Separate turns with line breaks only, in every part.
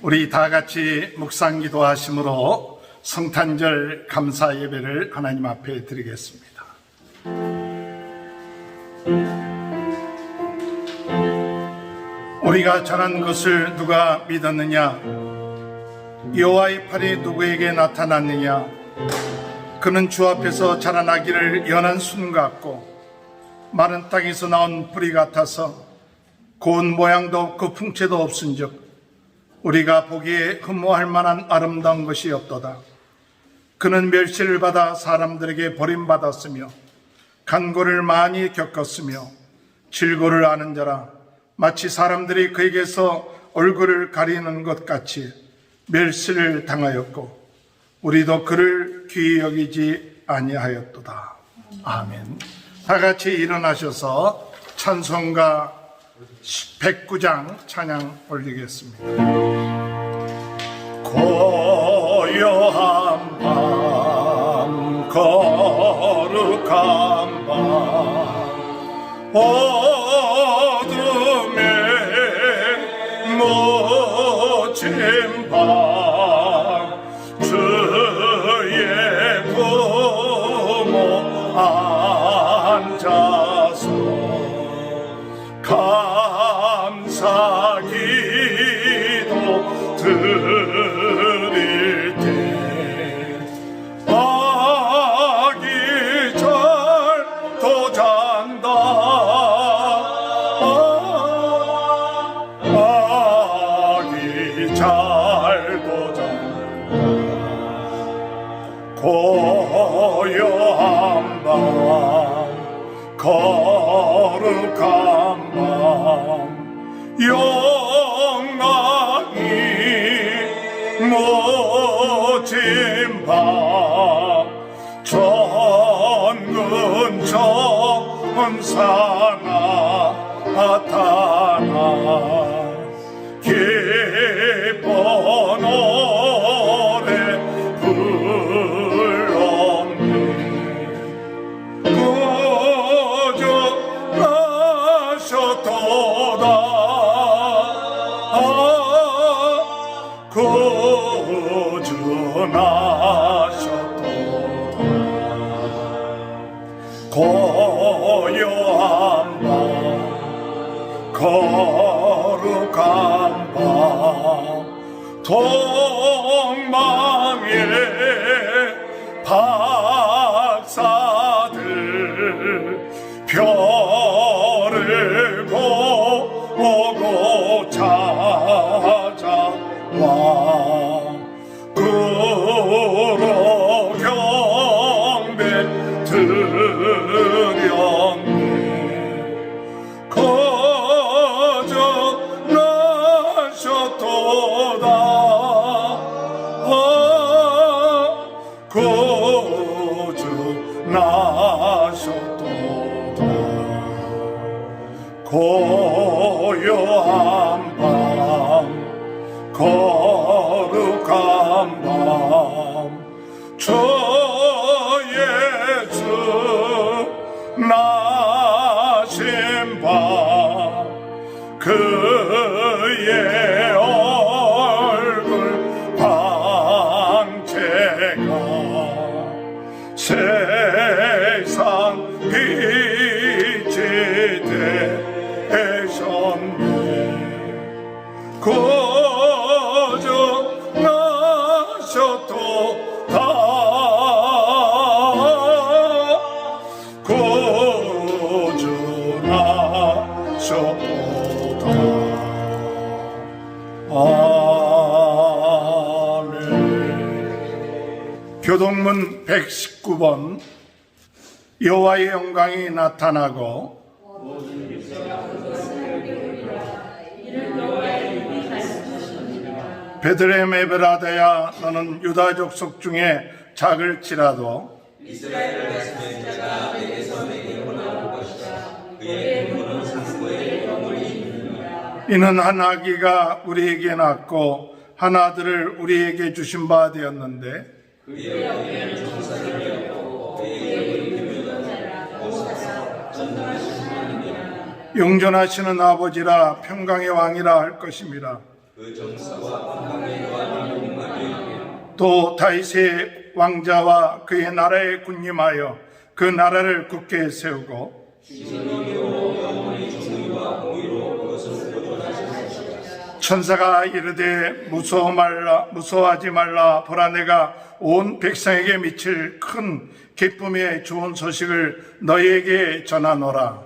우리 다 같이 묵상 기도하심으로 성탄절 감사 예배를 하나님 앞에 드리겠습니다. 우리가 전한 것을 누가 믿었느냐? 여호와의 팔이 누구에게 나타났느냐? 그는 주 앞에서 자라나기를 연한 순 같고 마른 땅에서 나온 뿌리 같아서 고운 모양도 없고 풍채도 없은즉 우리가 보기에 흠모할 만한 아름다운 것이 없도다. 그는 멸시를 받아 사람들에게 버림받았으며 간고를 많이 겪었으며 질고를 아는 자라 마치 사람들이 그에게서 얼굴을 가리는 것 같이 멸시를 당하였고 우리도 그를 귀히 여기지 아니하였도다. 아멘. 다 같이 일어나셔서 찬송가 109장 찬양 올리겠습니다. 고요한 밤 거룩한 밤 어둠에 묻힌 밤 주의 부모 앉아서 감사 기도 드릴 때 아기 잘도 잔다 아기 잘도 잔다 고요한 밤 거룩한 밤 영광이 묻힌 밤 전군 천사 나타나 기쁜 노래 불렀네 구주나셨도다 구주나셨도다 고요한 밤 거룩한 밤 동방의 박사들 별을 보고 찾아와 구로 경배 드렸네 거저나셨도다 거저나셨도다 고요한 밤 거룩한 밤 주 예수 나신 밤 그의 얼굴 방채가 세상 빛이 되셨네 구주나셨도다 구주나셨도다 아멘. 교동문 119번 여호와의 영광이 나타나고 베들레헴 에브라다야 너는 유다 족속 중에 작을지라도
이스라엘을 다스리는 자가 내게서 내게로 나올 것이다. 그의 부모는 상고의 영혼이 있느니라.
이는 한 아기가 우리에게 낳고 한 아들을 우리에게 주신 바 되었는데
그의 어깨에는 종살이 되었고 그의 이름은 교묘자라 보호사사 전능하신 하나님이라.
영존하시는 아버지라 평강의 왕이라 할 것임이라.
그 정사와 강력과 용만이
또 다윗의 왕자와 그의 나라에 군림하여 그 나라를 굳게 세우고 천사가 이르되 무서워하지 말라. 보라, 내가 온 백성에게 미칠 큰 기쁨의 좋은 소식을 너희에게 전하노라.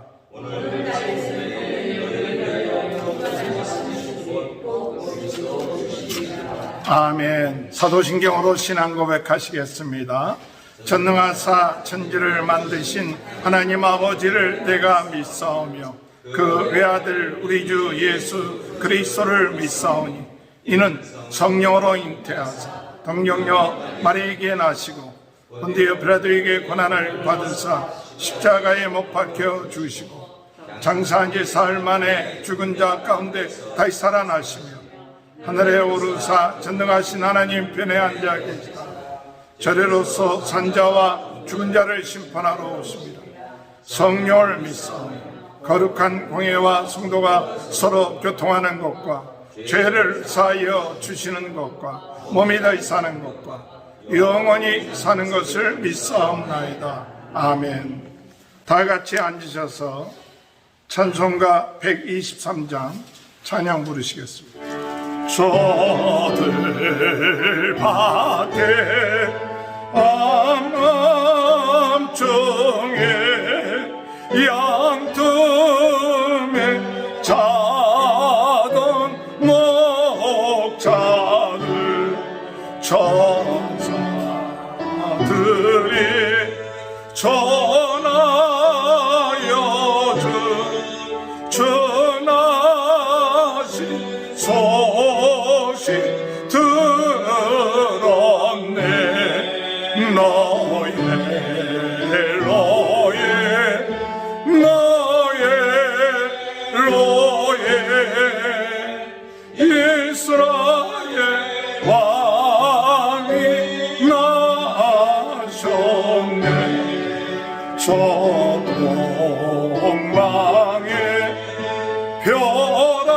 아멘. 사도신경으로 신앙 고백하시겠습니다. 전능하사 천지를 만드신 하나님 아버지를 내가 믿사오며 그 외아들 우리 주 예수 그리스도를 믿사오니 이는 성령으로 잉태하사 동정녀 마리아에게 나시고 본디오 빌라도에게 고난을 받으사 십자가에 못 박혀 주시고 장사한 지 사흘 만에 죽은 자 가운데 다시 살아나시며 하늘에 오르사 전능하신 하나님 편에 앉아 계시다. 저리로서 산자와 죽은 자를 심판하러 오십니다. 성령을 믿사오니 거룩한 공예와 성도가 서로 교통하는 것과 죄를 사하여 주시는 것과 몸이 다시 사는 것과 영원히 사는 것을 믿사옵나이다. 아멘. 다 같이 앉으셔서 찬송가 123장 찬양 부르시겠습니다. 저들 밖에 암암중에 양틈에 자던 목자들 천사들이 전하여 전하신 소식 들었네. 너의 이스라엘 왕이 나셨네. 저 동방에 별아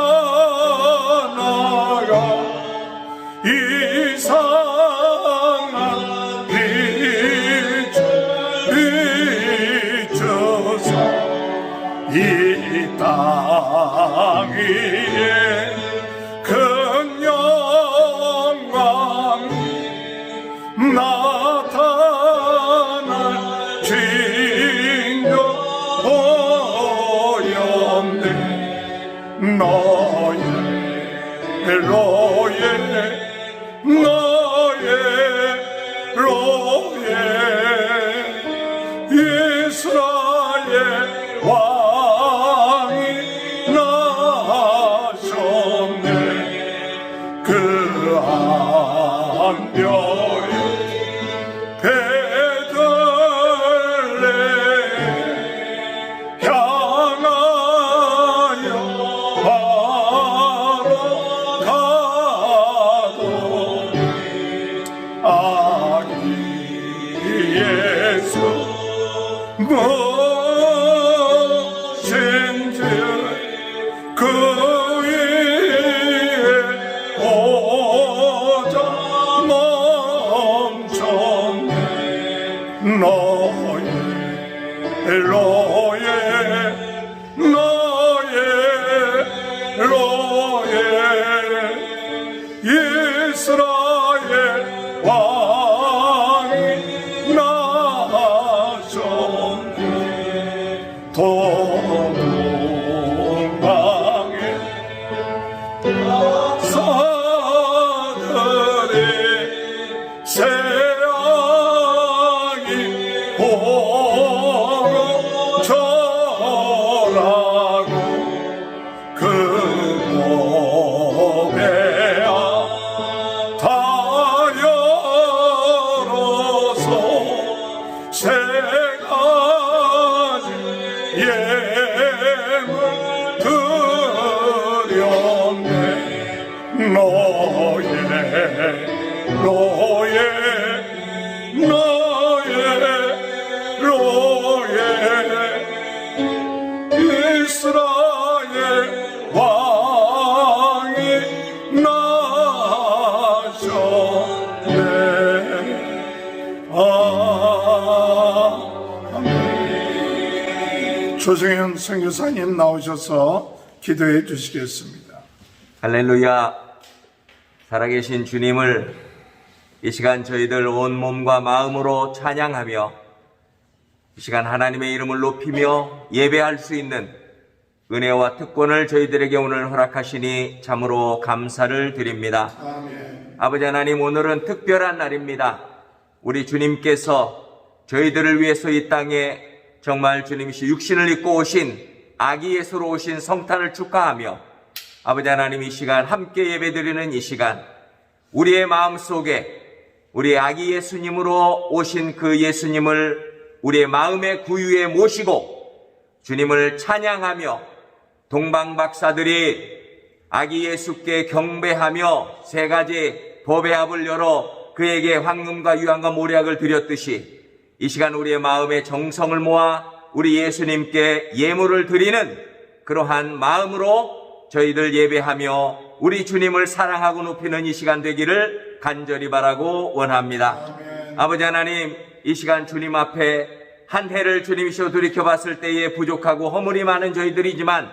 나가 이상한 비춰서 이 땅 위에 큰 영광이 나타날 징조 보였네. 너의 이스라엘 왕이 나셨네. 그 안병에 베들레헴 향하여 바로 가도 아기 예수 무엇인지 그 위에 오자 멈췄네. 너의 이스라엘 왕이 나셨네. 동방에 사들이 세상이 보러 절하고 그 고배야 다 열어서 세 가지 예물 드렸네. 너의 이스라엘 왕이 나 조성현 선교사님 나오셔서 기도해 주시겠습니다.
할렐루야. 살아계신 주님을 이 시간 저희들 온 몸과 마음으로 찬양하며 이 시간 하나님의 이름을 높이며 예배할 수 있는 은혜와 특권을 저희들에게 오늘 허락하시니 참으로 감사를 드립니다.
아멘.
아버지 하나님, 오늘은 특별한 날입니다. 우리 주님께서 저희들을 위해서 이 땅에 정말 주님이시 육신을 입고 오신 아기 예수로 오신 성탄을 축하하며 아버지 하나님, 이 시간 함께 예배드리는 이 시간 우리의 마음속에 우리 아기 예수님으로 오신 그 예수님을 우리의 마음의 구유에 모시고 주님을 찬양하며 동방박사들이 아기 예수께 경배하며 세 가지 법의 합을 열어 그에게 황금과 유황과 모략을 드렸듯이 이 시간 우리의 마음의 정성을 모아 우리 예수님께 예물을 드리는 그러한 마음으로 저희들 예배하며 우리 주님을 사랑하고 높이는 이 시간 되기를 간절히 바라고 원합니다.
아멘.
아버지 하나님, 이 시간 주님 앞에 한 해를 주님이시여 돌이켜봤을 때에 부족하고 허물이 많은 저희들이지만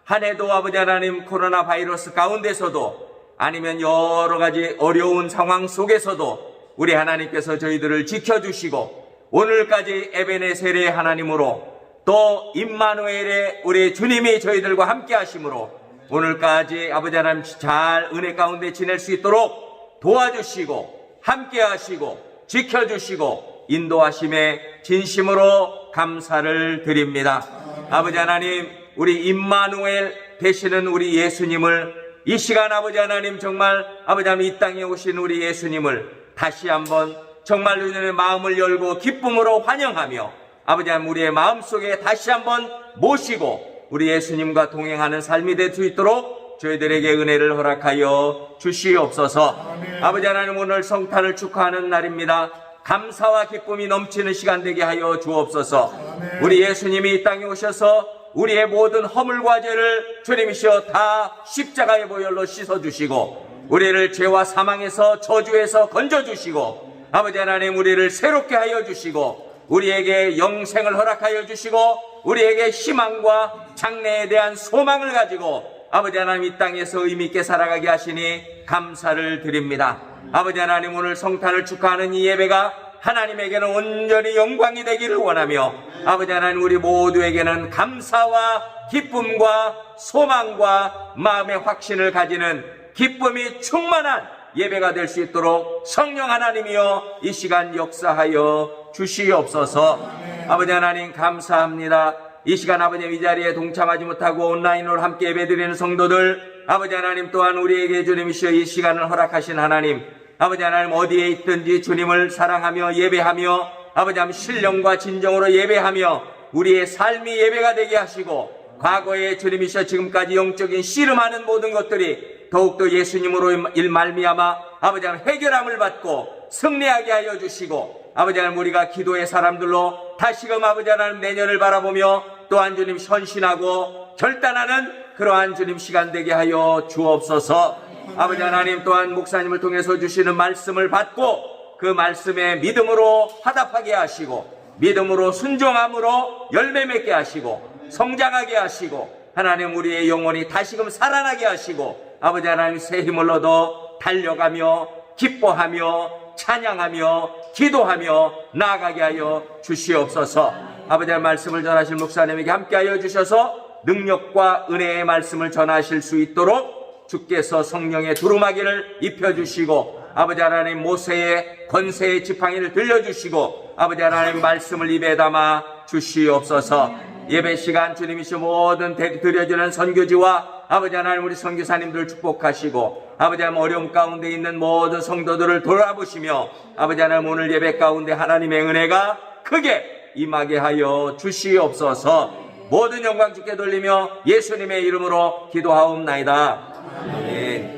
한 해도 아버지 하나님 코로나 바이러스 가운데서도 아니면 여러 가지 어려운 상황 속에서도 우리 하나님께서 저희들을 지켜주시고 오늘까지 에베네셀의 하나님으로 또 임마누엘의 우리 주님이 저희들과 함께 하심으로 오늘까지 아버지 하나님 잘 은혜 가운데 지낼 수 있도록 도와주시고 함께 하시고 지켜주시고 인도하심에 진심으로 감사를 드립니다. 아버지 하나님, 우리 임마누엘 되시는 우리 예수님을 이 시간 아버지 하나님 정말 아버지 하나님 이 땅에 오신 우리 예수님을 다시 한번 정말 우리의 마음을 열고 기쁨으로 환영하며 아버지 하나님 우리의 마음속에 다시 한번 모시고 우리 예수님과 동행하는 삶이 될 수 있도록 저희들에게 은혜를 허락하여 주시옵소서.
아멘.
아버지 하나님, 오늘 성탄을 축하하는 날입니다. 감사와 기쁨이 넘치는 시간 되게 하여 주옵소서.
아멘.
우리 예수님이 이 땅에 오셔서 우리의 모든 허물과 죄를 주님이시여 다 십자가의 보혈로 씻어주시고 우리를 죄와 사망에서 저주에서 건져주시고 아버지 하나님 우리를 새롭게 하여 주시고 우리에게 영생을 허락하여 주시고 우리에게 희망과 장래에 대한 소망을 가지고 아버지 하나님 이 땅에서 의미있게 살아가게 하시니 감사를 드립니다. 아버지 하나님, 오늘 성탄을 축하하는 이 예배가 하나님에게는 온전히 영광이 되기를 원하며 아버지 하나님 우리 모두에게는 감사와 기쁨과 소망과 마음의 확신을 가지는 기쁨이 충만한 예배가 될 수 있도록 성령 하나님이여 이 시간 역사하여 주시옵소서. 아버지 하나님 감사합니다. 이 시간 아버지 이 자리에 동참하지 못하고 온라인으로 함께 예배드리는 성도들 아버지 하나님 또한 우리에게 주님이시여 이 시간을 허락하신 하나님 아버지 하나님 어디에 있든지 주님을 사랑하며 예배하며 아버지 하나님 신령과 진정으로 예배하며 우리의 삶이 예배가 되게 하시고 과거에 주님이시여 지금까지 영적인 씨름하는 모든 것들이 더욱더 예수님으로 말미암아 아버지 하나님 해결함을 받고 승리하게 하여 주시고 아버지 하나님 우리가 기도의 사람들로 다시금 아버지 하나님 내년을 바라보며 또한 주님 헌신하고 결단하는 그러한 주님 시간 되게 하여 주옵소서. 아버지 하나님 또한 목사님을 통해서 주시는 말씀을 받고 그 말씀에 믿음으로 화답하게 하시고 믿음으로 순종함으로 열매 맺게 하시고 성장하게 하시고 하나님 우리의 영혼이 다시금 살아나게 하시고 아버지 하나님 새 힘을 얻어 달려가며 기뻐하며 찬양하며 기도하며 나아가게 하여 주시옵소서. 아버지의 말씀을 전하실 목사님에게 함께하여 주셔서 능력과 은혜의 말씀을 전하실 수 있도록 주께서 성령의 두루마기를 입혀주시고 아버지 하나님 모세의 권세의 지팡이를 들려주시고 아버지 하나님 말씀을 입에 담아 주시옵소서. 예배 시간 주님이시여 모든 드려지는 선교지와 아버지 하나님 우리 선교사님들을 축복하시고 아버지 하나님 어려움 가운데 있는 모든 성도들을 돌아보시며 아버지 하나님 오늘 예배 가운데 하나님의 은혜가 크게 임하게 하여 주시옵소서. 모든 영광 주께 돌리며 예수님의 이름으로 기도하옵나이다. 아멘.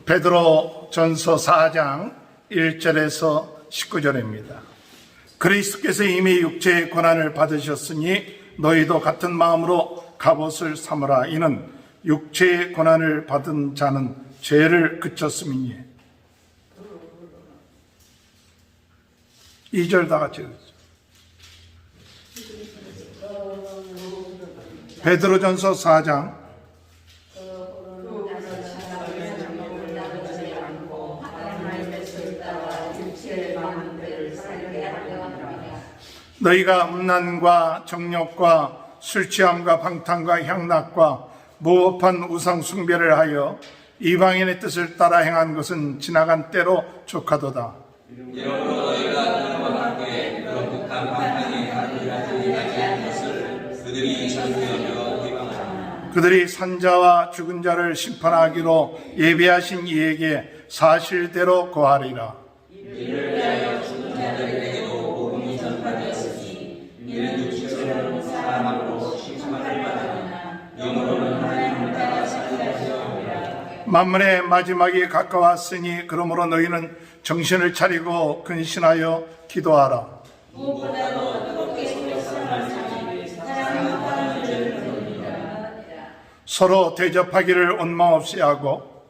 베드로 전서 4장 1절에서 19절입니다. 그리스도께서 이미 육체의 고난을 받으셨으니 너희도 같은 마음으로 갑옷을 삼으라. 이는 육체의 고난을 받은 자는 죄를 그쳤음이니. 2절 다 같이 읽죠. 베드로전서 4장 '너희가 음란과 정욕과 술취함과 방탕과 향락과 무법한 우상 숭배를 하여 이방인의 뜻을 따라 행한 것은 지나간 때로 족하도다.
이러므로 너희가 그들과 함께 그런 극한 방탕에 하는 것을 그들이 전부여겨 비방하라.
그들이 산자와 죽은 자를 심판하기로 예비하신 이에게 사실대로 고하리라.
이를 위하여 죽은 자들에게도 복음이 전파되었으니 이는 육체로는 사람으로 심판을 받으나 영으로는 하나님을 따라 살리려 함이라.
만물의 마지막이 가까웠으니 그러므로 너희는 정신을 차리고 근신하여 기도하라.
무엇보다도 뜨겁게 소리하는 사람이 사랑하는 줄을 모릅니다.
서로 대접하기를 원망 없이 하고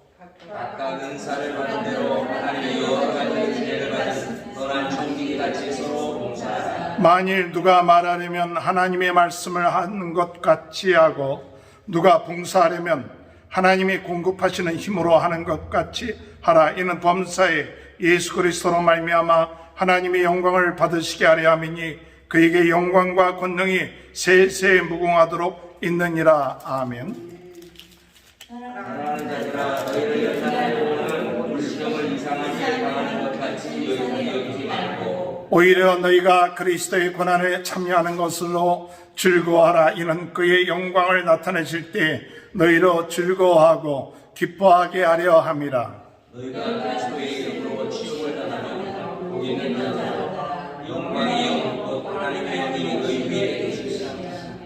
각각 은사를 받은 대로 하나님의 여러 가지 지혜를 받은 선한 총기같이 서로 봉사하라.
만일 누가 말하려면 하나님의 말씀을 하는 것 같이 하고 누가 봉사하려면 하나님이 공급하시는 힘으로 하는 것 같이 하라. 이는 범사에 예수 그리스도로 말미암아 하나님의 영광을 받으시게 하려 함이니 그에게 영광과 권능이 세세 무궁하도록 있느니라. 아멘.
사랑하는 자들아 너희를 연단하여는 물시험을 이상하게 당하는 것 같이 여기지 말고
오히려 너희가 그리스도의 고난에 참여하는 것으로 즐거워하라. 이는 그의 영광을 나타내실 때 너희로 즐거워하고 기뻐하게 하려 함이라.
너희가 그리스도의 이름으로 치욕을 당하면 복이 있는 자들아 영광의 영 곧 하나님의 영이 너희 위에 계시리라.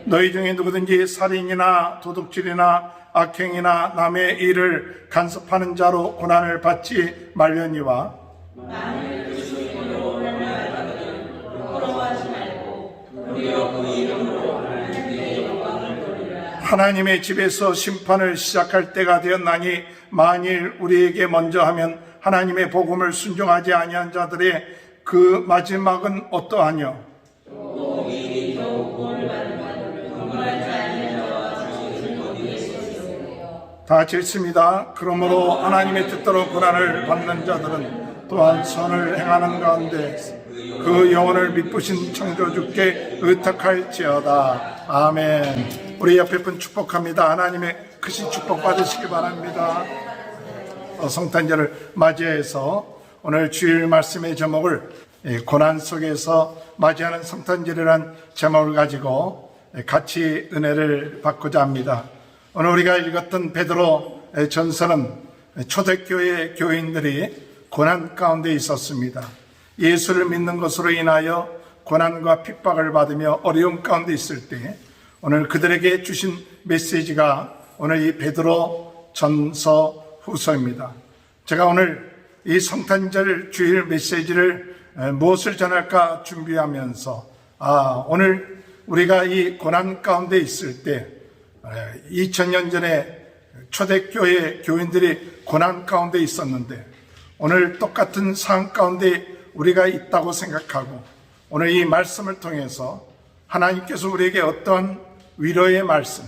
너희 중에 누구든지 살인이나 도둑질이나 악행이나 남의 일을 간섭하는 자로 고난을 받지 말려니와
만일 그리스도 이름으로 고난을 받으면 부끄러워하지 말고
우리여 그 이름으로 하나님께 영광을 돌리라.
하나님의 집에서 심판을 시작할 때가 되었나니 만일 우리에게 먼저 하면 하나님의 복음을 순종하지 아니한 자들의 그 마지막은 어떠하뇨?
또 미리 겨우 구원을 받는 분분하지 아니한 자와 주의 어디에 있으리요.
다 같이 읽습니다. 그러므로 하나님의 뜻대로 고난을 받는 자들은 또한 선을 행하는 가운데 그 영혼을 미쁘신 창조주께 의탁할지어다. 아멘. 우리 옆에 분 축복합니다. 하나님의 크신 축복 받으시기 바랍니다. 성탄절을 맞이해서 오늘 주일 말씀의 제목을 고난 속에서 맞이하는 성탄절이라는 제목을 가지고 같이 은혜를 받고자 합니다. 오늘 우리가 읽었던 베드로 전서는 초대교회 교인들이 고난 가운데 있었습니다. 예수를 믿는 것으로 인하여 고난과 핍박을 받으며 어려움 가운데 있을 때 오늘 그들에게 주신 메시지가 오늘 이 베드로 전서 후서입니다. 제가 오늘 이 성탄절 주일 메시지를 무엇을 전할까 준비하면서 오늘 우리가 이 고난 가운데 있을 때 2000년 전에 초대교회 교인들이 고난 가운데 있었는데 오늘 똑같은 상황 가운데 우리가 있다고 생각하고 오늘 이 말씀을 통해서 하나님께서 우리에게 어떠한 위로의 말씀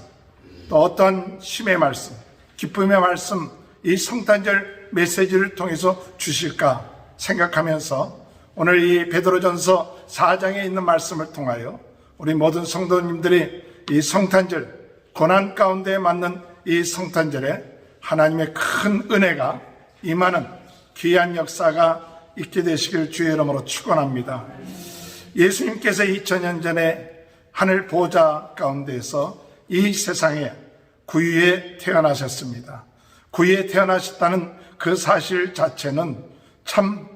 또 어떠한 힘의 말씀 기쁨의 말씀 이 성탄절 메시지를 통해서 주실까 생각하면서 오늘 이 베드로전서 4장에 있는 말씀을 통하여 우리 모든 성도님들이 이 성탄절 고난 가운데 맞는 이 성탄절에 하나님의 큰 은혜가 임하는 귀한 역사가 있게 되시길 주의 이름으로 축원합니다. 예수님께서 2000년 전에 하늘 보좌 가운데에서 이 세상에 구유에 태어나셨습니다. 구유에 태어나셨다는 그 사실 자체는 참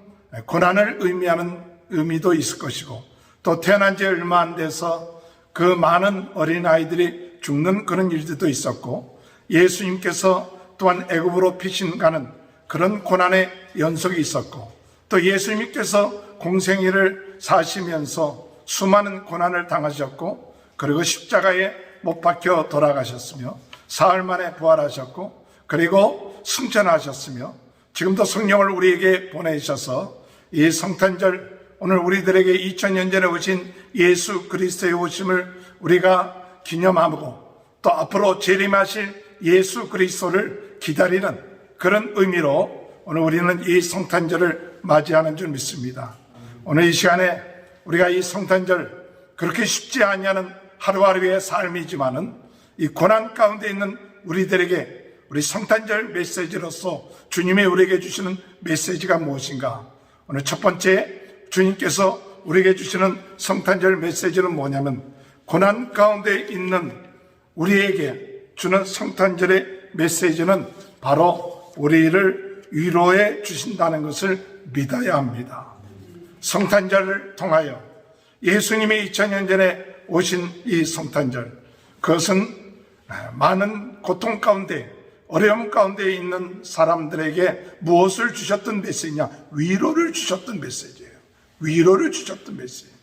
고난을 의미하는 의미도 있을 것이고 또 태어난 지 얼마 안 돼서 그 많은 어린아이들이 죽는 그런 일들도 있었고 예수님께서 또한 애굽으로 피신 가는 그런 고난의 연속이 있었고 또 예수님께서 공생애를 사시면서 수많은 고난을 당하셨고 그리고 십자가에 못 박혀 돌아가셨으며 사흘 만에 부활하셨고 그리고 승천하셨으며 지금도 성령을 우리에게 보내셔서 이 성탄절 오늘 우리들에게 2000년 전에 오신 예수 그리스도의 오심을 우리가 기념하고 또 앞으로 재림하실 예수 그리스도를 기다리는 그런 의미로 오늘 우리는 이 성탄절을 맞이하는 줄 믿습니다. 오늘 이 시간에 우리가 이 성탄절 그렇게 쉽지 않냐는 하루하루의 삶이지만은 이 고난 가운데 있는 우리들에게 우리 성탄절 메시지로서 주님이 우리에게 주시는 메시지가 무엇인가? 오늘 첫 번째 주님께서 우리에게 주시는 성탄절 메시지는 뭐냐면 고난 가운데 있는 우리에게 주는 성탄절의 메시지는 바로 우리를 위로해 주신다는 것을 믿어야 합니다. 성탄절을 통하여 예수님이 2000년 전에 오신 이 성탄절, 그것은 많은 고통 가운데 어려움 가운데 있는 사람들에게 무엇을 주셨던 메시지냐? 위로를 주셨던 메시지예요. 위로를 주셨던 메시지.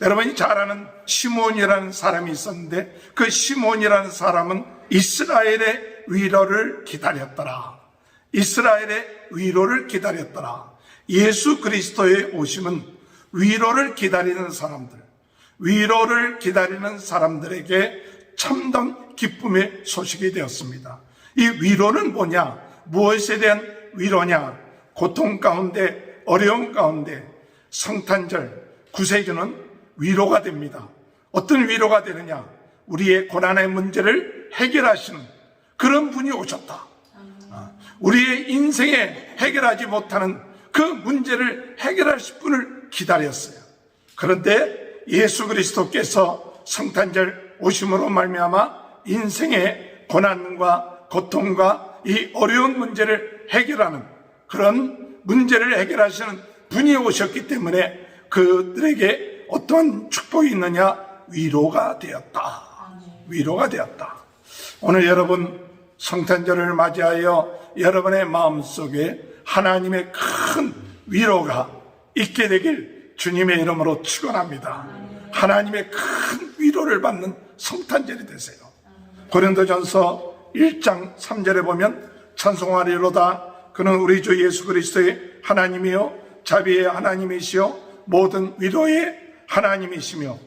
여러분이 잘 아는 시몬이라는 사람이 있었는데 그 시몬이라는 사람은 이스라엘의 위로를 기다렸더라. 이스라엘의 위로를 기다렸더라. 예수 그리스도의 오심은 위로를 기다리는 사람들, 위로를 기다리는 사람들에게 참된 기쁨의 소식이 되었습니다. 이 위로는 뭐냐? 무엇에 대한 위로냐? 고통 가운데, 어려움 가운데 성탄절, 구세주는 위로가 됩니다. 어떤 위로가 되느냐? 우리의 고난의 문제를 해결하시는 그런 분이 오셨다. 우리의 인생에 해결하지 못하는 그 문제를 해결하실 분을 기다렸어요. 그런데 예수 그리스도께서 성탄절 오심으로 말미암아 인생의 고난과 고통과 이 어려운 문제를 해결하는 그런 문제를 해결하시는 분이 오셨기 때문에 그들에게 어떤 축복이 있느냐? 위로가 되었다. 위로가 되었다. 오늘 여러분 성탄절을 맞이하여 여러분의 마음속에 하나님의 큰 위로가 있게 되길 주님의 이름으로 축원합니다. 하나님의 큰 위로를 받는 성탄절이 되세요. 고린도전서 1장 3절에 보면 찬송하리로다 그는 우리 주 예수 그리스도의 하나님이요 자비의 하나님이시요 모든 위로의 하나님이시며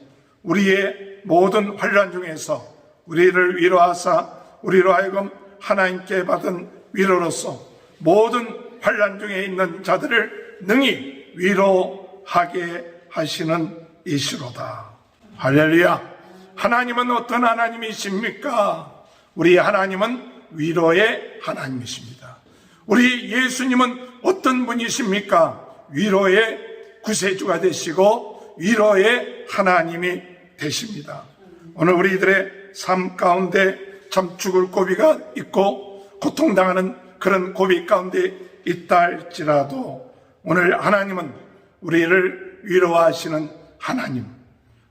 우리의 모든 환난 중에서 우리를 위로하사 우리로 하여금 하나님께 받은 위로로서 모든 환난 중에 있는 자들을 능히 위로하게 하시는 이시로다. 할렐루야. 하나님은 어떤 하나님이십니까? 우리 하나님은 위로의 하나님이십니다. 우리 예수님은 어떤 분이십니까? 위로의 구세주가 되시고 위로의 하나님이 되십니다. 오늘 우리들의 삶 가운데 참 죽을 고비가 있고 고통당하는 그런 고비 가운데 있다 할지라도 오늘 하나님은 우리를 위로하시는 하나님.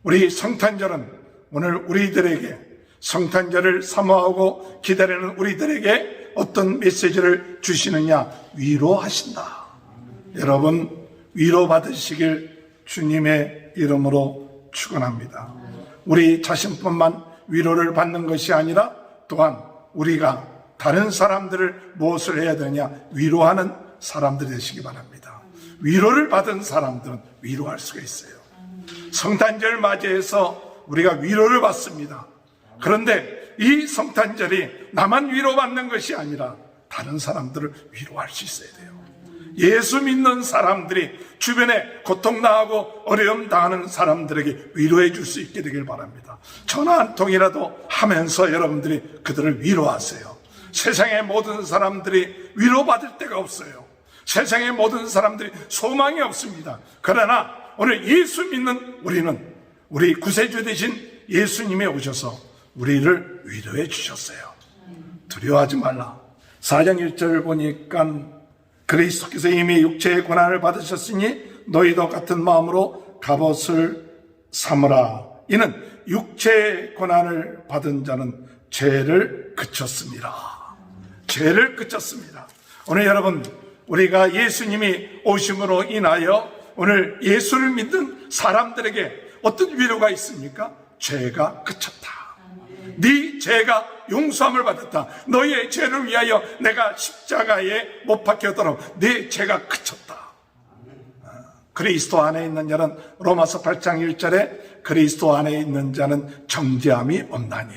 우리 성탄절은 오늘 우리들에게 성탄절을 사모하고 기다리는 우리들에게 어떤 메시지를 주시느냐? 위로하신다. 여러분 위로받으시길 주님의 이름으로 축원합니다. 우리 자신뿐만 위로를 받는 것이 아니라 또한 우리가 다른 사람들을 무엇을 해야 되느냐? 위로하는 사람들이 되시기 바랍니다. 위로를 받은 사람들은 위로할 수가 있어요. 성탄절 맞이해서 우리가 위로를 받습니다. 그런데 이 성탄절이 나만 위로받는 것이 아니라 다른 사람들을 위로할 수 있어야 돼요. 예수 믿는 사람들이 주변에 고통당하고 어려움 당하는 사람들에게 위로해 줄 수 있게 되길 바랍니다. 전화 한 통이라도 하면서 여러분들이 그들을 위로하세요. 세상의 모든 사람들이 위로받을 데가 없어요. 세상의 모든 사람들이 소망이 없습니다. 그러나 오늘 예수 믿는 우리는 우리 구세주 되신 예수님이 오셔서 우리를 위로해 주셨어요. 두려워하지 말라. 4장 1절 보니까 그리스도께서 이미 육체의 고난을 받으셨으니 너희도 같은 마음으로 갑옷을 삼으라. 이는 육체의 고난을 받은 자는 죄를 그쳤습니다. 죄를 그쳤습니다. 오늘 여러분 우리가 예수님이 오심으로 인하여 오늘 예수를 믿는 사람들에게 어떤 위로가 있습니까? 죄가 그쳤다. 네 죄가 용서함을 받았다. 너의 죄를 위하여 내가 십자가에 못 박혔도록 네 죄가 그쳤다. 그리스도 안에 있는 자는 로마서 8장 1절에 그리스도 안에 있는 자는 정죄함이 없나니.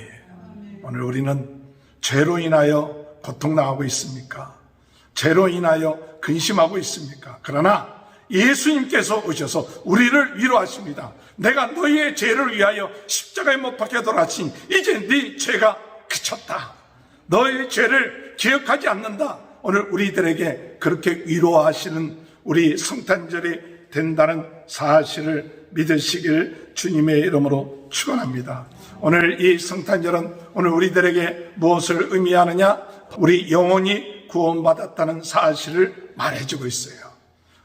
오늘 우리는 죄로 인하여 고통당하고 있습니까? 죄로 인하여 근심하고 있습니까? 그러나 예수님께서 오셔서 우리를 위로하십니다. 내가 너희의 죄를 위하여 십자가에 못 박혀 돌아가신 이제 네 죄가 그쳤다. 너의 죄를 기억하지 않는다. 오늘 우리들에게 그렇게 위로하시는 우리 성탄절이 된다는 사실을 믿으시길 주님의 이름으로 축원합니다. 오늘 이 성탄절은 오늘 우리들에게 무엇을 의미하느냐? 우리 영혼이 구원받았다는 사실을 말해주고 있어요.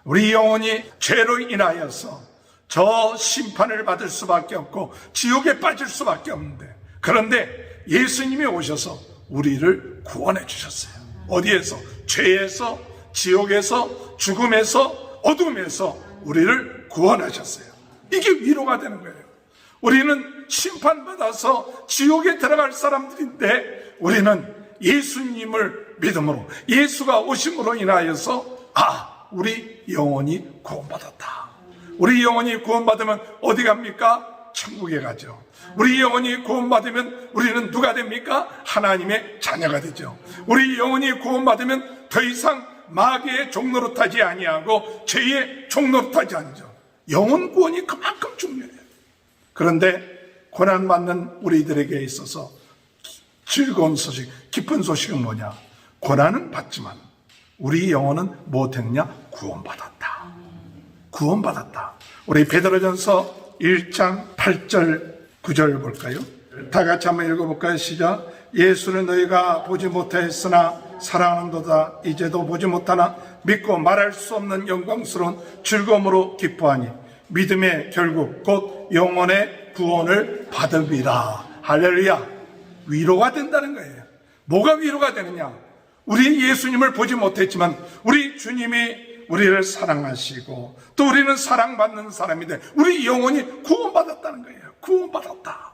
우리 영혼이 죄로 인하여서 저 심판을 받을 수밖에 없고 지옥에 빠질 수밖에 없는데, 그런데 예수님이 오셔서 우리를 구원해 주셨어요. 어디에서? 죄에서, 지옥에서, 죽음에서, 어둠에서 우리를 구원하셨어요. 이게 위로가 되는 거예요. 우리는 심판받아서 지옥에 들어갈 사람들인데, 우리는 예수님을 믿음으로, 예수가 오심으로 인하여서 우리 영혼이 구원받았다. 우리 영혼이 구원받으면 어디 갑니까? 천국에 가죠. 우리 영혼이 구원받으면 우리는 누가 됩니까? 하나님의 자녀가 되죠. 우리 영혼이 구원받으면 더 이상 마귀의 종노릇하지 아니하고 죄의 종노릇하지 않죠. 영혼 구원이 그만큼 중요해요. 그런데 고난받는 우리들에게 있어서 즐거운 소식, 기쁜 소식은 뭐냐? 고난은 받지만 우리 영혼은 무엇했느냐? 구원받았다. 구원받았다. 우리 베드로전서 1장 8절 9절 볼까요? 다 같이 한번 읽어볼까요? 시작. 예수는 너희가 보지 못하였으나 사랑하는도다. 이제도 보지 못하나 믿고 말할 수 없는 영광스러운 즐거움으로 기뻐하니 믿음의 결국 곧 영혼의 구원을 받으리라. 할렐루야. 위로가 된다는 거예요. 뭐가 위로가 되느냐? 우리 예수님을 보지 못했지만 우리 주님이 우리를 사랑하시고 또 우리는 사랑받는 사람인데 우리 영혼이 구원받았다는 거예요. 구원받았다.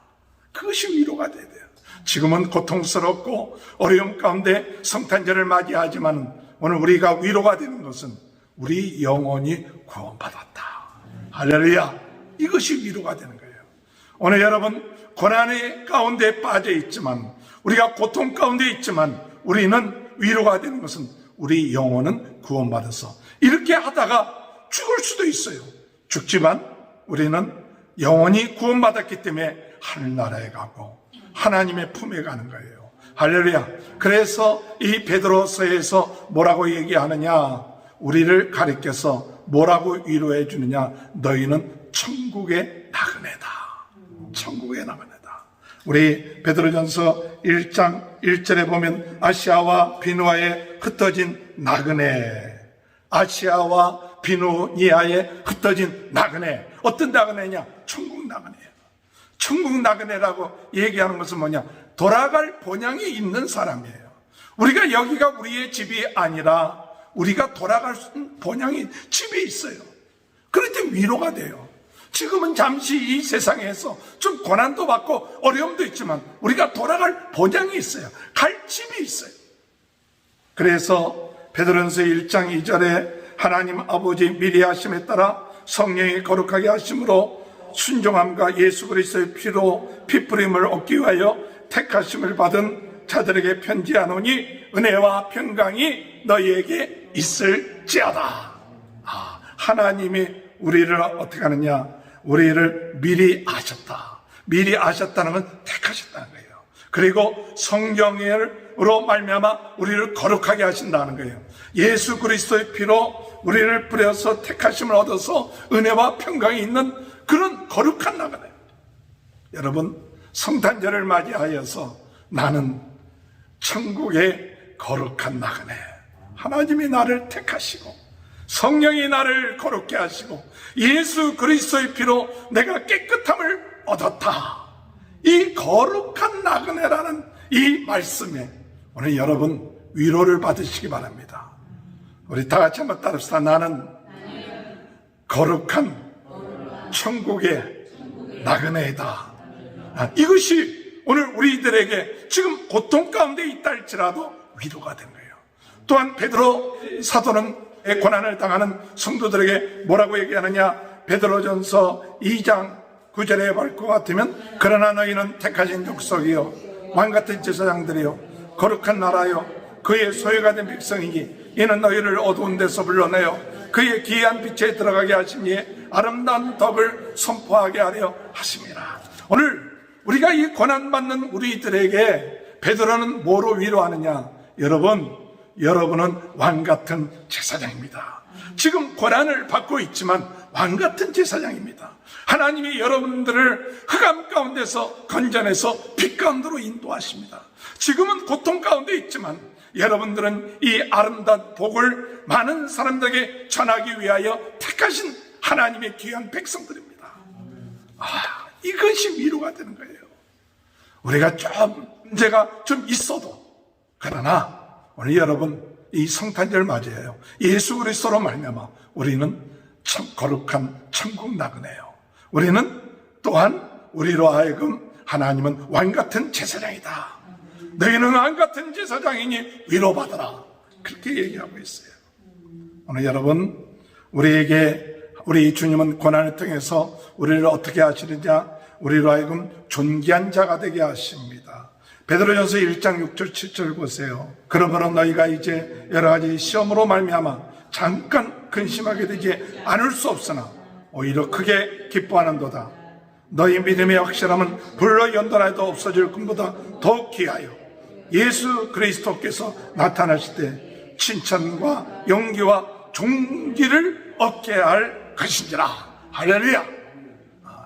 그것이 위로가 돼야 돼요. 지금은 고통스럽고 어려움 가운데 성탄절을 맞이하지만 오늘 우리가 위로가 되는 것은 우리 영혼이 구원받았다. 할렐루야. 이것이 위로가 되는 거예요. 오늘 여러분 고난의 가운데 빠져 있지만, 우리가 고통 가운데 있지만 우리는 위로가 되는 것은 우리 영혼은 구원받아서 이렇게 하다가 죽을 수도 있어요. 죽지만 우리는 영혼이 구원받았기 때문에 하늘나라에 가고 하나님의 품에 가는 거예요. 할렐루야. 그래서 이 베드로서에서 뭐라고 얘기하느냐? 우리를 가리켜서 뭐라고 위로해 주느냐? 너희는 천국의 나그네다. 천국의 나그네다. 우리 베드로전서 1장 1절에 보면 아시아와 비누아에 흩어진 나그네, 아시아와 비누니아에 흩어진 나그네. 어떤 나그네냐? 천국 나그네예요. 천국 나그네라고 얘기하는 것은 뭐냐? 돌아갈 본향이 있는 사람이에요. 우리가 여기가 우리의 집이 아니라 우리가 돌아갈 본향이 집에 있어요. 그럴 때 위로가 돼요. 지금은 잠시 이 세상에서 좀 고난도 받고 어려움도 있지만 우리가 돌아갈 본향이 있어요. 갈 집이 있어요. 그래서 베드로전서 1장 2절에 하나님 아버지 미리 하심에 따라 성령이 거룩하게 하심으로 순종함과 예수 그리스도의 피로 피뿌림을 얻기 위하여 택하심을 받은 자들에게 편지하노니 은혜와 평강이 너희에게 있을지어다. 하나님이 우리를 어떻게 하느냐? 우리를 미리 아셨다. 미리 아셨다는 건 택하셨다는 거예요. 그리고 성령으로 말미암아 우리를 거룩하게 하신다는 거예요. 예수 그리스도의 피로 우리를 뿌려서 택하심을 얻어서 은혜와 평강이 있는 그런 거룩한 나그네. 여러분, 성탄절을 맞이하여서 나는 천국의 거룩한 나그네. 하나님이 나를 택하시고 성령이 나를 거룩게 하시고 예수 그리스도의 피로 내가 깨끗함을 얻었다. 이 거룩한 나그네라는 이 말씀에 오늘 여러분 위로를 받으시기 바랍니다. 우리 다 같이 한번 따릅시다. 나는 거룩한 천국의 나그네이다. 이것이 오늘 우리들에게 지금 고통 가운데 있다 할지라도 위로가 된 거예요. 또한 베드로 사도는 고난을 당하는 성도들에게 뭐라고 얘기하느냐? 베드로전서 2장 9절에 볼 것 같으면 그러나 너희는 택하신 족속이요 왕같은 제사장들이요 거룩한 나라요 그의 소유가 된 백성이니 이는 너희를 어두운 데서 불러내어 그의 기이한 빛에 들어가게 하시니 아름다운 덕을 선포하게 하려 하심이라. 오늘 우리가 이 고난받는 우리들에게 베드로는 뭐로 위로하느냐? 여러분은 왕같은 제사장입니다. 지금 고난을 받고 있지만 왕같은 제사장입니다. 하나님이 여러분들을 흑암 가운데서 건져내서 빛 가운데로 인도하십니다. 지금은 고통 가운데 있지만 여러분들은 이 아름다운 복을 많은 사람들에게 전하기 위하여 택하신 하나님의 귀한 백성들입니다. 이것이 위로가 되는 거예요. 우리가 좀 문제가 좀 있어도 그러나 오늘 여러분 이 성탄절 맞이에요. 예수 그리스도로 말미암아 우리는 참 거룩한 천국 나그네요. 우리는 또한 우리로 하여금 하나님은 왕같은 제사장이다. 너희는 왕같은 제사장이니 위로받아라. 그렇게 얘기하고 있어요. 오늘 여러분 우리 주님은 고난을 통해서 우리를 어떻게 하시느냐? 우리로 하여금 존귀한 자가 되게 하십니다. 베드로전서 1장 6절 7절 보세요. 그러므로 너희가 이제 여러 가지 시험으로 말미암아 잠깐 근심하게 되지 않을 수 없으나 오히려 크게 기뻐하는도다. 너희 믿음의 확실함은 불로 연단해도 없어질 것보다 더욱 귀하여 예수 그리스도께서 나타나실 때 칭찬과 영기와 존귀를 얻게 할 것인지라. 할렐루야.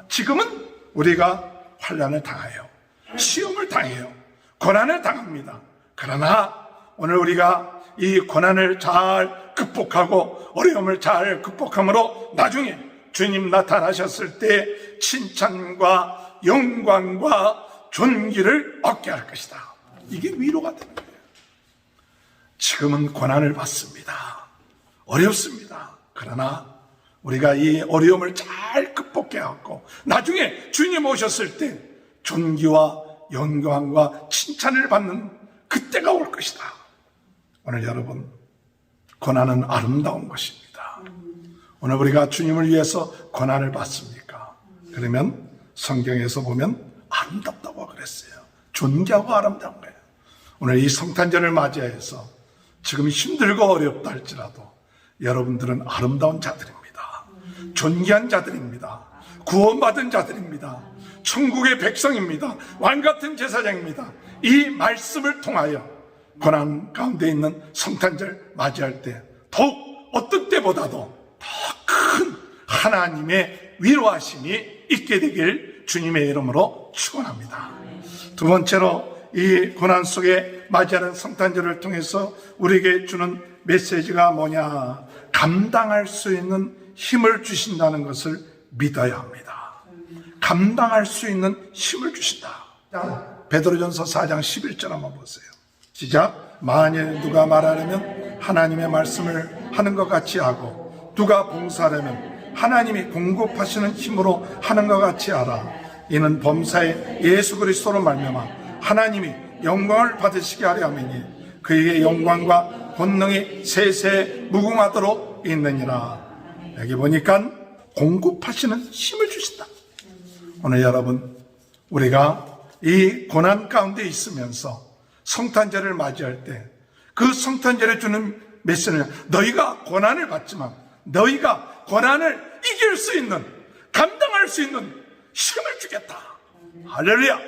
지금은 우리가 환난을 당해요. 시험을 당해요. 고난을 당합니다. 그러나 오늘 우리가 이 고난을 잘 극복하고 어려움을 잘 극복함으로 나중에 주님 나타나셨을 때 칭찬과 영광과 존귀를 얻게 할 것이다. 이게 위로가 되는 거예요. 지금은 고난을 받습니다. 어렵습니다. 그러나 우리가 이 어려움을 잘 극복해갖고 나중에 주님 오셨을 때 존귀와 영광과 칭찬을 받는 그때가 올 것이다. 오늘 여러분 고난은 아름다운 것입니다. 오늘 우리가 주님을 위해서 고난을 받습니까? 그러면 성경에서 보면 아름답다고 그랬어요. 존귀하고 아름다운 거예요. 오늘 이 성탄절을 맞이해서 지금 힘들고 어렵다 할지라도 여러분들은 아름다운 자들입니다. 존귀한 자들입니다. 구원받은 자들입니다. 천국의 백성입니다. 왕같은 제사장입니다. 이 말씀을 통하여 고난 가운데 있는 성탄절 맞이할 때 더욱 어떤 때보다도 더 큰 하나님의 위로하심이 있게 되길 주님의 이름으로 축원합니다. 두 번째로 이 고난 속에 맞이하는 성탄절을 통해서 우리에게 주는 메시지가 뭐냐? 감당할 수 있는 힘을 주신다는 것을 믿어야 합니다. 감당할 수 있는 힘을 주신다. 베드로전서 4장 11절 한번 보세요. 시작. 만일 누가 말하려면 하나님의 말씀을 하는 것 같이 하고 누가 봉사하려면 하나님이 공급하시는 힘으로 하는 것 같이 하라. 이는 범사에 예수 그리스도로 말미암아 하나님이 영광을 받으시게 하려 함이니 그에게 영광과 권능이 세세 무궁하도록 있느니라. 여기 보니까 공급하시는 힘을 주신다. 오늘 여러분 우리가 이 고난 가운데 있으면서 성탄절을 맞이할 때 그 성탄절에 주는 메시지는 너희가 고난을 받지만 너희가 고난을 이길 수 있는 감당할 수 있는 힘을 주겠다. 할렐루야.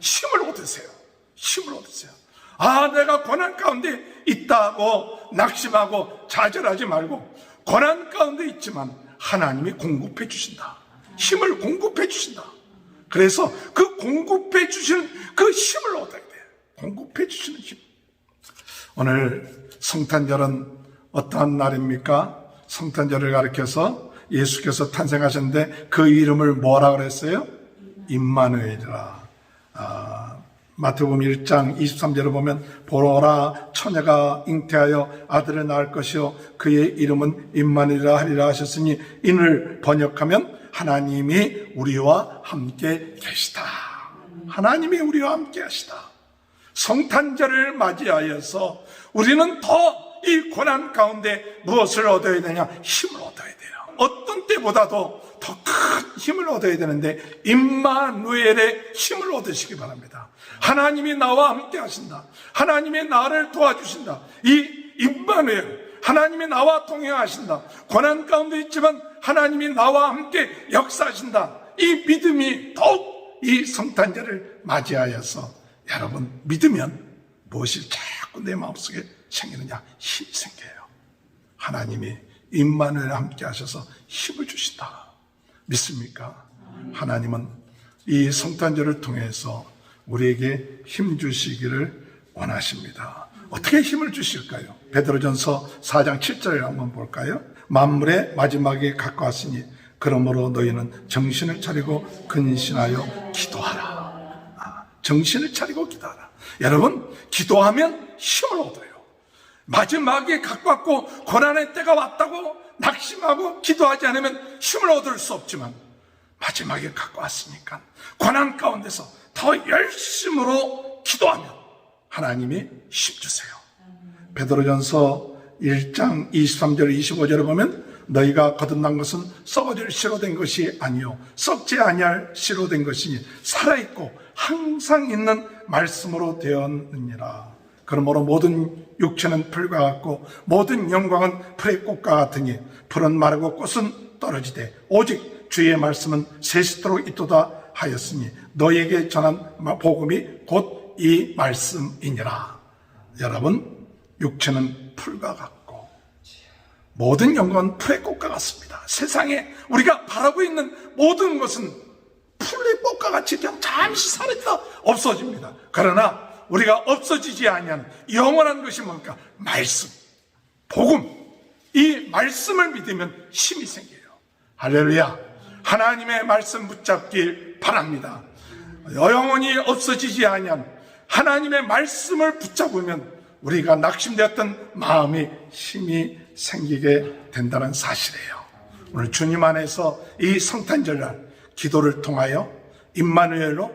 힘을 얻으세요. 힘을 얻으세요. 내가 고난 가운데 있다고 낙심하고 좌절하지 말고 고난 가운데 있지만 하나님이 공급해 주신다. 힘을 공급해 주신다. 그래서 그 공급해 주시는 그 힘을 얻어야 돼요. 공급해 주시는 힘. 오늘 성탄절은 어떠한 날입니까? 성탄절을 가리켜서 예수께서 탄생하셨는데 그 이름을 뭐라 그랬어요? 임마누엘이라. 마태복음 1장 23절을 보면 보라 처녀가 잉태하여 아들을 낳을 것이요 그의 이름은 임마누엘이라 하리라 하셨으니 이를 번역하면 하나님이 우리와 함께 계시다. 하나님이 우리와 함께 하시다. 성탄절을 맞이하여서 우리는 더 이 고난 가운데 무엇을 얻어야 되냐? 힘을 얻어야 돼요. 어떤 때보다도 더 큰 힘을 얻어야 되는데 임마누엘의 힘을 얻으시기 바랍니다. 하나님이 나와 함께 하신다. 하나님이 나를 도와주신다. 이 임마누엘, 하나님이 나와 동행하신다. 고난 가운데 있지만 하나님이 나와 함께 역사하신다. 이 믿음이 더욱 이 성탄절을 맞이하여서 여러분 믿으면 무엇이 자꾸 내 마음속에 생기느냐? 힘이 생겨요. 하나님이 임마누엘 함께 하셔서 힘을 주신다. 믿습니까? 하나님은 이 성탄절을 통해서 우리에게 힘 주시기를 원하십니다. 어떻게 힘을 주실까요? 베드로전서 4장 7절을 한번 볼까요? 만물의 마지막에 가까웠으니 그러므로 너희는 정신을 차리고 근신하여 기도하라. 정신을 차리고 기도하라. 여러분, 기도하면 힘을 얻어요. 마지막에 가까웠고 고난의 때가 왔다고 낙심하고 기도하지 않으면 힘을 얻을 수 없지만 마지막에 가까웠으니까 고난 가운데서 더 열심으로 기도하면 하나님이 힘 주세요. 베드로전서 1장 23절 25절을 보면 너희가 거듭난 것은 썩어질 씨로 된 것이 아니요 썩지 아니할 씨로 된 것이니 살아있고 항상 있는 말씀으로 되었느니라. 그러므로 모든 육체는 풀과 같고 모든 영광은 풀의 꽃과 같으니 풀은 마르고 꽃은 떨어지되 오직 주의 말씀은 세시도록 있도다 하였으니 너희에게 전한 복음이 곧 이 말씀이니라. 여러분, 육체는 풀과 같고 모든 영광은 풀의 꽃과 같습니다. 세상에 우리가 바라고 있는 모든 것은 풀의 꽃과 같이 그냥 잠시 사라지다 없어집니다. 그러나 우리가 없어지지 아니한 영원한 것이 뭔가? 말씀, 복음. 이 말씀을 믿으면 힘이 생겨요. 할렐루야. 하나님의 말씀 붙잡길 바랍니다. 영원히 없어지지 아니한 하나님의 말씀을 붙잡으면 우리가 낙심되었던 마음이 힘이 생기게 된다는 사실이에요. 오늘 주님 안에서 이 성탄절날 기도를 통하여 임마누엘로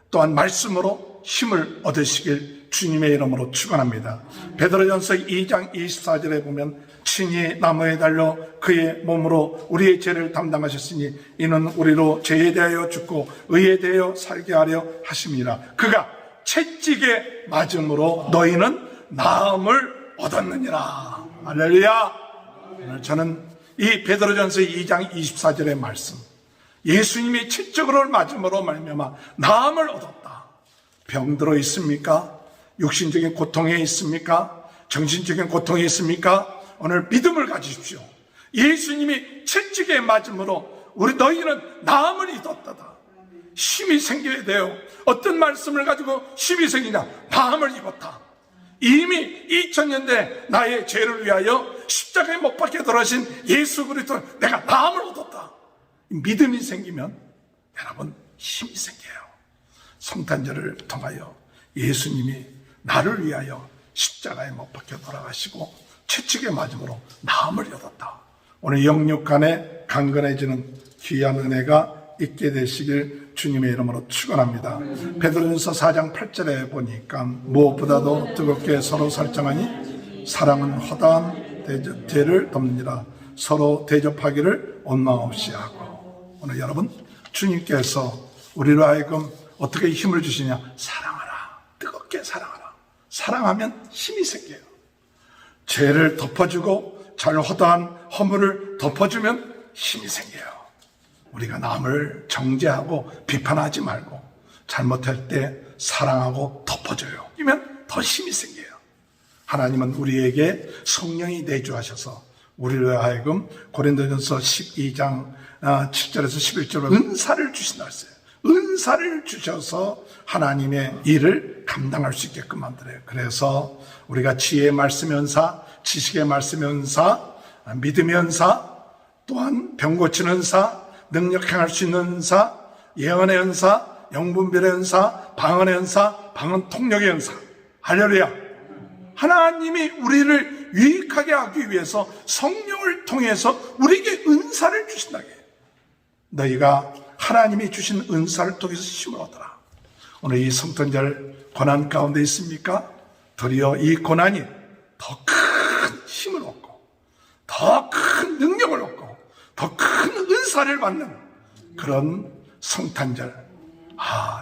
또한 말씀으로 힘을 얻으시길 주님의 이름으로 축원합니다. 베드로전서 2장 24절에 보면 친히 나무에 달려 그의 몸으로 우리의 죄를 담당하셨으니 이는 우리로 죄에 대하여 죽고 의에 대하여 살게 하려 하심이라. 그가 채찍에 맞음으로 너희는 나음을 얻었느니라. 할렐루야. 오늘 저는 이 베드로전서 2장 24절의 말씀, 예수님이 채찍으로 맞음으로 말미암아 나음을 얻었다. 병들어 있습니까? 육신적인 고통에 있습니까? 정신적인 고통에 있습니까? 오늘 믿음을 가지십시오. 예수님이 채찍에 맞음으로 너희는 나음을 입었다. 힘이 생겨야 돼요. 어떤 말씀을 가지고 힘이 생기냐? 나음을 입었다. 이미 2000년대 나의 죄를 위하여 십자가에 못 박혀 돌아가신 예수 그리스도 내가 나음을 얻었다. 믿음이 생기면 여러분 힘이 생겨요. 성탄절을 통하여 예수님이 나를 위하여 십자가에 못 박혀 돌아가시고 채찍에 맞음으로 나음을 얻었다. 오늘 영육간에 강건해지는 귀한 은혜가 있게 되시길 주님의 이름으로 축원합니다. 베드로전서 4장 8절에 보니까 무엇보다도 뜨겁게 서로 설정하니 사랑은 허다한 죄를 덮느니라. 서로 대접하기를 원망 없이 하고. 오늘 여러분, 주님께서 우리로 하여금 어떻게 힘을 주시냐? 사랑하라. 뜨겁게 사랑하라. 사랑하면 힘이 생겨요. 죄를 덮어주고 잘 허다한 허물을 덮어주면 힘이 생겨요. 우리가 남을 정죄하고 비판하지 말고 잘못할 때 사랑하고 덮어줘요. 이면 더 힘이 생겨요. 하나님은 우리에게 성령이 내주하셔서 우리로 하여금 고린도전서 12장 7절에서 11절로 은사를 주신다 했어요. 은사를 주셔서 하나님의 일을 감당할 수 있게끔 만들어요. 그래서 우리가 지혜의 말씀의 은사, 지식의 말씀의 은사, 믿음의 은사, 또한 병 고치는 은사, 능력 행할 수 있는 은사, 예언의 은사, 영분별의 은사, 방언의 은사, 방언 통역의 은사. 할렐루야. 하나님이 우리를 유익하게 하기 위해서 성령을 통해서 우리에게 은사를 주신다게. 너희가 하나님이 주신 은사를 통해서 힘을 얻어라. 오늘 이 성탄절 고난 가운데 있습니까? 도리어 이 고난이 더 큰 힘을 얻고 더 큰 능력을 얻고 더 큰 은사를 받는 그런 성탄절.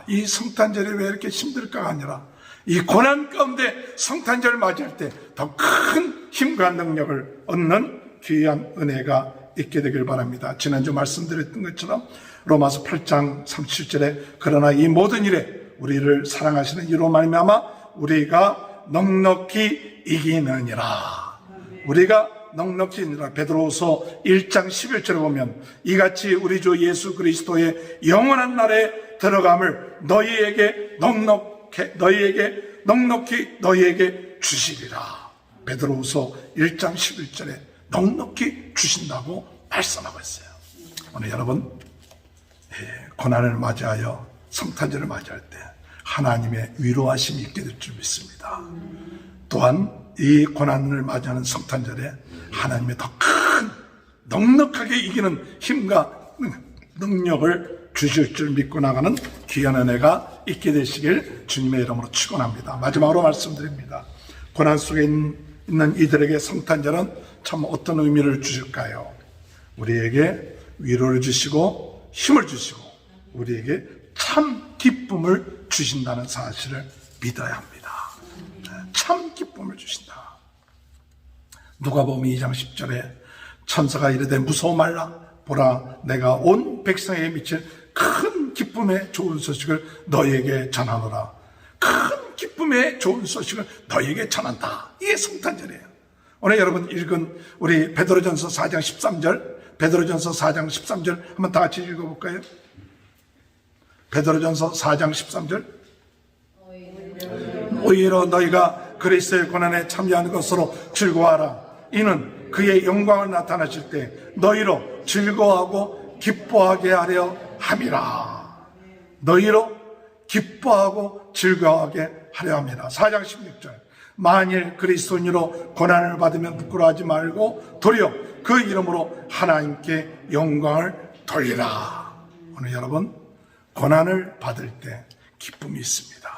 이 성탄절이 왜 이렇게 힘들까가 아니라 이 고난 가운데 성탄절을 맞이할 때 더 큰 힘과 능력을 얻는 귀한 은혜가 있게 되길 바랍니다. 지난주 말씀드렸던 것처럼 로마서 8장 37절에 그러나 이 모든 일에 우리를 사랑하시는 이로 말미암아 우리가 넉넉히 이기느니라. 우리가 넉넉히 이기느니라. 베드로후서 1장 11절에 보면 이같이 우리 주 예수 그리스도의 영원한 날에 들어감을 너희에게 넉넉히 주시리라. 베드로후서 1장 11절에 넉넉히 주신다고 말씀하고 있어요. 오늘 여러분 고난을 맞이하여 성탄절을 맞이할 때 하나님의 위로하심이 있게 될 줄 믿습니다. 또한 이 고난을 맞이하는 성탄절에 하나님의 더 큰 넉넉하게 이기는 힘과 능력을 주실 줄 믿고 나가는 귀한 은혜가 있게 되시길 주님의 이름으로 축원합니다. 마지막으로 말씀드립니다. 고난 속에 있는 이들에게 성탄절은 참 어떤 의미를 주실까요? 우리에게 위로를 주시고 힘을 주시고 우리에게 참 기쁨을 주신다는 사실을 믿어야 합니다. 참 기쁨을 주신다. 누가복음 2장 10절에 천사가 이르되 무서워 말라. 보라 내가 온 백성에게 미칠 큰 기쁨의 좋은 소식을 너희에게 전하노라. 큰 기쁨의 좋은 소식을 너희에게 전한다. 이게 성탄절이에요. 오늘 여러분 읽은 우리 베드로전서 4장 13절, 베드로전서 4장 13절 한번 다 같이 읽어볼까요? 베드로전서 4장 13절. 오히려 너희가 그리스도의 고난에 참여하는 것으로 즐거워하라. 이는 그의 영광을 나타나실 때 너희로 즐거워하고 기뻐하게 하려 함이라. 너희로 기뻐하고 즐거워하게 하려 합니다. 4장 16절. 만일 그리스도인으로 고난을 받으면 부끄러워하지 말고 도리어 그 이름으로 하나님께 영광을 돌리라. 오늘 여러분 고난을 받을 때 기쁨이 있습니다.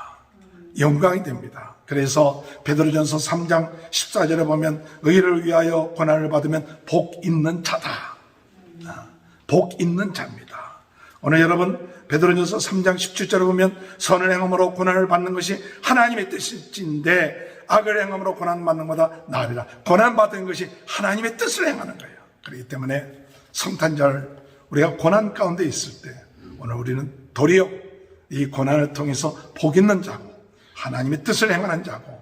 영광이 됩니다. 그래서 베드로전서 3장 14절에 보면 의를 위하여 고난을 받으면 복 있는 자다. 복 있는 자입니다. 오늘 여러분 베드로전서 3장 17절에 보면 선을 행함으로 고난을 받는 것이 하나님의 뜻일진데 악을 행함으로 고난 받는 것보다 나으리라. 고난 받은 것이 하나님의 뜻을 행하는 거예요. 그렇기 때문에 성탄절 우리가 고난 가운데 있을 때 오늘 우리는 도리어 이 고난을 통해서 복 있는 자고 하나님의 뜻을 행하는 자고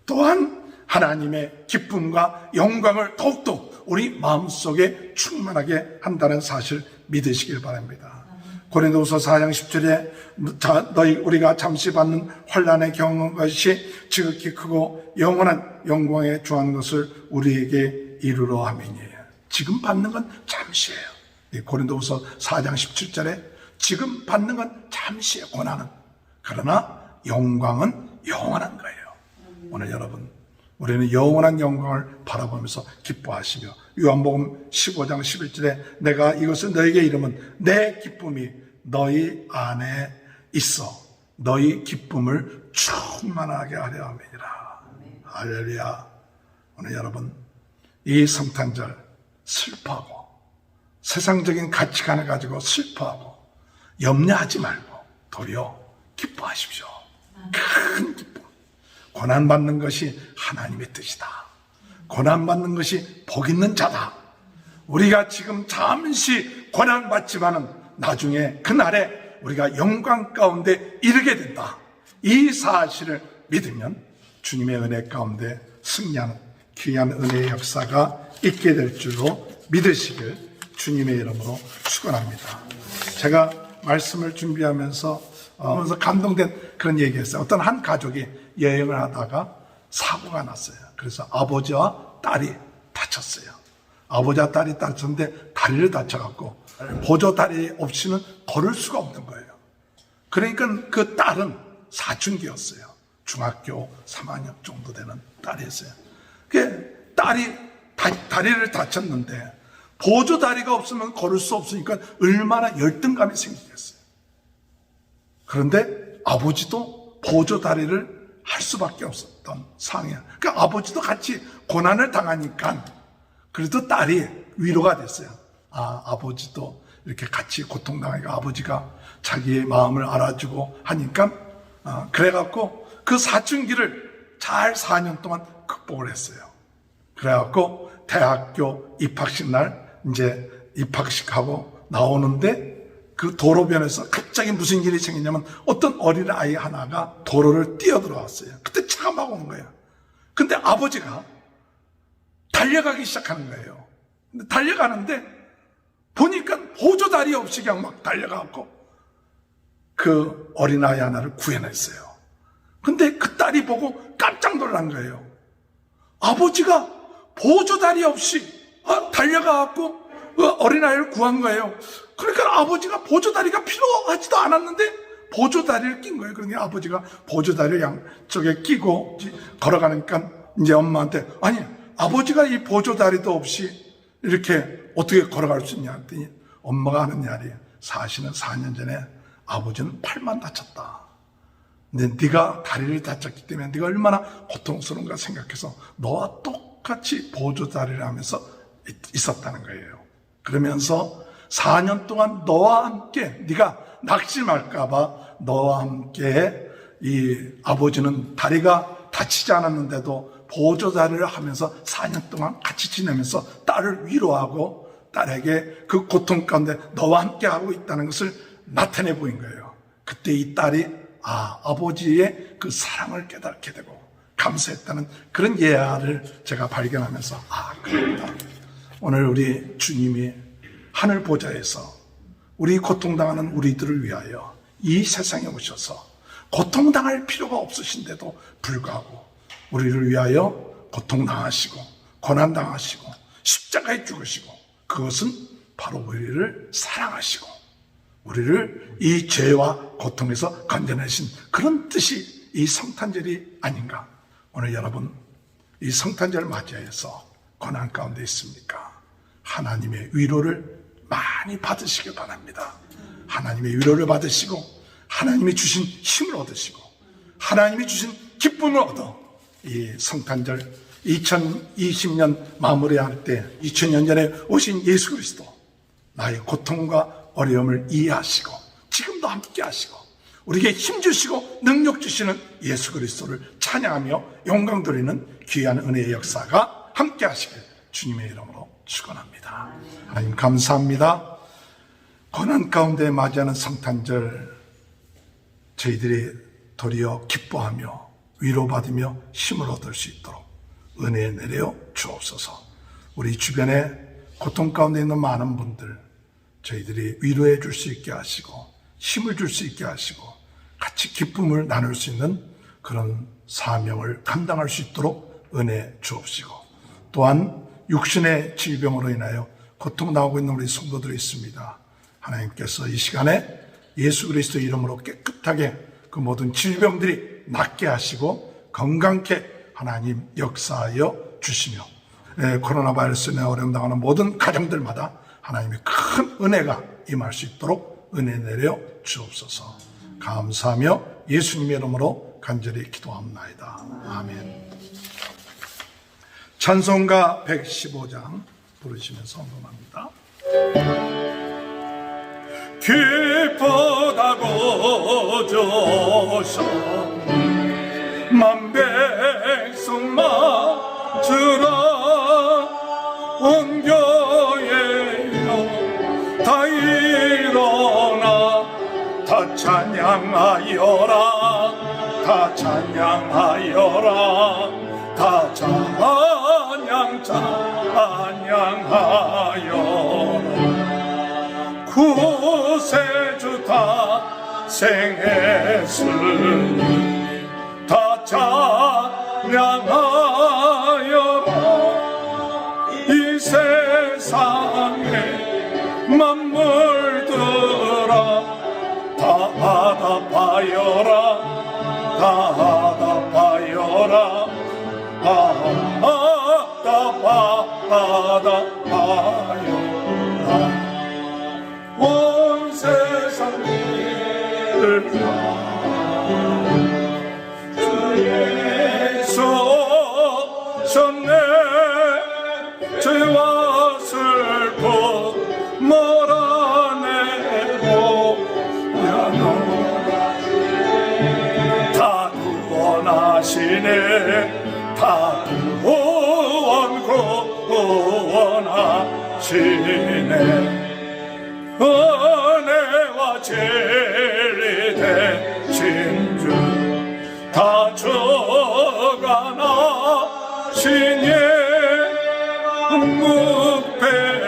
또한 하나님의 기쁨과 영광을 더욱더 우리 마음속에 충만하게 한다는 사실 믿으시길 바랍니다. 고린도후서 4장 10절에 우리가 잠시 받는 환난에 경험한 것이 지극히 크고 영원한 영광에 주한 것을 우리에게 이루러 함이니에요. 지금 받는 건 잠시예요. 고린도후서 4장 17절에 지금 받는 건 잠시예요. 고난은. 그러나 영광은 영원한 거예요. 오늘 여러분 우리는 영원한 영광을 바라보면서 기뻐하시며 요한복음 15장 11절에 내가 이것을 너에게 이르면 내 기쁨이 너희 안에 있어 너희 기쁨을 충만하게 하려 함이니라. 할렐루야. 오늘 여러분 이 성탄절 슬퍼하고 세상적인 가치관을 가지고 슬퍼하고 염려하지 말고 도리어 기뻐하십시오. 큰 기쁨. 고난받는 것이 하나님의 뜻이다. 고난받는 것이 복 있는 자다. 우리가 지금 잠시 고난받지만은 나중에 그날에 우리가 영광 가운데 이르게 된다. 이 사실을 믿으면 주님의 은혜 가운데 승리하는 귀한 은혜의 역사가 있게 될 줄로 믿으시길 주님의 이름으로 축원합니다. 제가 말씀을 준비하면서 감동된 그런 얘기였어요. 어떤 한 가족이 여행을 하다가 사고가 났어요. 그래서 아버지와 딸이 다쳤어요. 아버지와 딸이 다쳤는데 다리를 다쳐갖고 보조 다리 없이는 걸을 수가 없는 거예요. 그러니까 그 딸은 사춘기였어요. 중학교 3학년 정도 되는 딸이었어요. 그 딸이 다리를 다쳤는데 보조 다리가 없으면 걸을 수 없으니까 얼마나 열등감이 생기겠어요. 그런데 아버지도 보조 다리를 할 수밖에 없었던 상황이야. 그러니까 아버지도 같이 고난을 당하니까 그래도 딸이 위로가 됐어요. 아버지도 이렇게 같이 고통당하니까 아버지가 자기의 마음을 알아주고 하니까 그래갖고 그 사춘기를 잘 4년 동안 극복을 했어요. 그래갖고 대학교 입학식 날 이제 입학식하고 나오는데 그 도로변에서 갑자기 무슨 일이 생기냐면 어떤 어린아이 하나가 도로를 뛰어들어왔어요. 그때 차가 막 오는 거예요. 근데 아버지가 달려가기 시작하는 거예요. 근데 달려가는데 보니까 보조다리 없이 그냥 막 달려가고 그 어린아이 하나를 구해냈어요. 근데 그 딸이 보고 깜짝 놀란 거예요. 아버지가 보조다리 없이 달려가고 어린아이를 구한 거예요. 그러니까 아버지가 보조다리가 필요하지도 않았는데 보조다리를 낀 거예요. 그러니까 아버지가 보조다리를 양쪽에 끼고 걸어가니까 이제 엄마한테 아니 아버지가 이 보조다리도 없이 이렇게 어떻게 걸어갈 수 있냐 했더니 엄마가 하는 말이에요. 사실은 4년 전에 아버지는 팔만 다쳤다. 근데 네가 다리를 다쳤기 때문에 네가 얼마나 고통스러운가 생각해서 너와 똑같이 보조다리를 하면서 있었다는 거예요. 그러면서 4년 동안 너와 함께 네가 낙심할까 봐 너와 함께 이 아버지는 다리가 다치지 않았는데도 보조다리를 하면서 4년 동안 같이 지내면서 딸을 위로하고 딸에게 그 고통 가운데 너와 함께 하고 있다는 것을 나타내 보인 거예요. 그때 이 딸이 아버지의 그 사랑을 깨닫게 되고 감사했다는 그런 예화를 제가 발견하면서 그렇다. 오늘 우리 주님이 하늘 보좌에서 우리 고통당하는 우리들을 위하여 이 세상에 오셔서 고통당할 필요가 없으신데도 불구하고 우리를 위하여 고통당하시고 고난당하시고 십자가에 죽으시고 그것은 바로 우리를 사랑하시고 우리를 이 죄와 고통에서 건져내신 그런 뜻이 이 성탄절이 아닌가. 오늘 여러분 이 성탄절을 맞이해서 고난 가운데 있습니까? 하나님의 위로를 많이 받으시길 바랍니다. 하나님의 위로를 받으시고 하나님이 주신 힘을 얻으시고 하나님이 주신 기쁨을 얻어 이 성탄절 2020년 마무리할 때 2000년 전에 오신 예수 그리스도 나의 고통과 어려움을 이해하시고 지금도 함께 하시고 우리에게 힘 주시고 능력 주시는 예수 그리스도를 찬양하며 영광 돌리는 귀한 은혜의 역사가 함께 하시길 주님의 이름으로 축원합니다. 하나님 감사합니다. 고난 가운데 맞이하는 성탄절 저희들이 도리어 기뻐하며 위로받으며 힘을 얻을 수 있도록 은혜 내려 주옵소서. 우리 주변에 고통 가운데 있는 많은 분들 저희들이 위로해 줄 수 있게 하시고 힘을 줄 수 있게 하시고 같이 기쁨을 나눌 수 있는 그런 사명을 감당할 수 있도록 은혜 주옵시고 또한 육신의 질병으로 인하여 고통당하고 있는 우리 성도들이 있습니다. 하나님께서 이 시간에 예수 그리스도 이름으로 깨끗하게 그 모든 질병들이 낫게 하시고 건강케 하나님 역사하여 주시며 코로나 바이러스에 어려움 당하는 모든 가정들마다 하나님의 큰 은혜가 임할 수 있도록 은혜 내려 주옵소서. 감사하며 예수님의 이름으로 간절히 기도합나이다. 아멘. 찬송가 115장 부르시면서 언급합니다. 기쁘다고 조서 만백성 맞으라 온 교회여 다 일어나 다 찬양하여라 다 찬양하여라 다 찬양하여라 구세주 다 생했으니 다 찬양하여라 이 세상에 만물들아 다 화답하여라 다 화답하여라 화답하여라 온 세상을 예수 전내 죄와 슬픔 모란 구원하시네. 은혜와 진리 대신 주 다 죽어가나 신예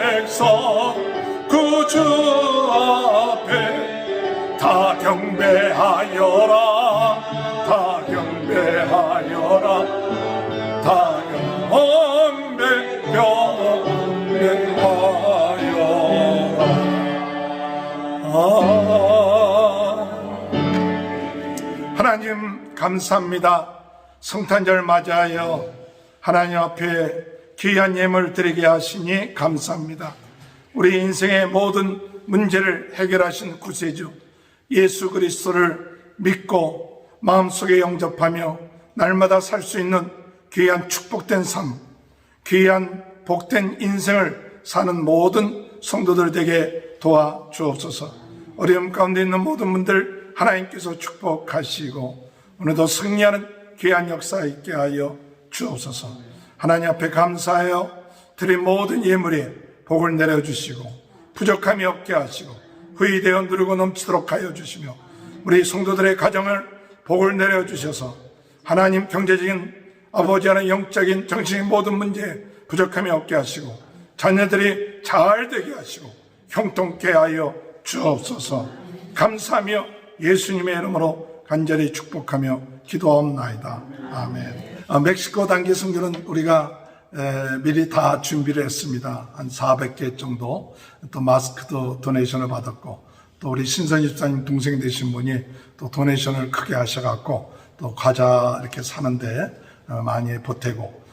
묵백성 구주 앞에 다 경배하여라. 다 경배하여라. 다 하나님 감사합니다. 성탄절 맞이하여 하나님 앞에 귀한 예물을 드리게 하시니 감사합니다. 우리 인생의 모든 문제를 해결하신 구세주 예수 그리스도를 믿고 마음속에 영접하며 날마다 살 수 있는 귀한 축복된 삶, 귀한 복된 인생을 사는 모든 성도들 되게 도와주옵소서. 어려움 가운데 있는 모든 분들 하나님께서 축복하시고 오늘도 승리하는 귀한 역사 있게 하여 주옵소서. 하나님 앞에 감사하여 드린 모든 예물에 복을 내려주시고 부족함이 없게 하시고 후히되어 누르고 넘치도록 하여 주시며 우리 성도들의 가정을 복을 내려주셔서 하나님 경제적인 아버지 하나님 영적인 정신적인 모든 문제에 부족함이 없게 하시고 자녀들이 잘 되게 하시고 형통케 하여 주옵소서. 감사하며 예수님의 이름으로 간절히 축복하며 기도하옵나이다. 아멘. 멕시코 단기 선교는 우리가 미리 다 준비를 했습니다. 한 400개 정도. 또 마스크도 도네이션을 받았고 또 우리 신선 집사님 동생 되신 분이 또 도네이션을 크게 하셔갖고 또 과자 이렇게 사는데 많이 보태고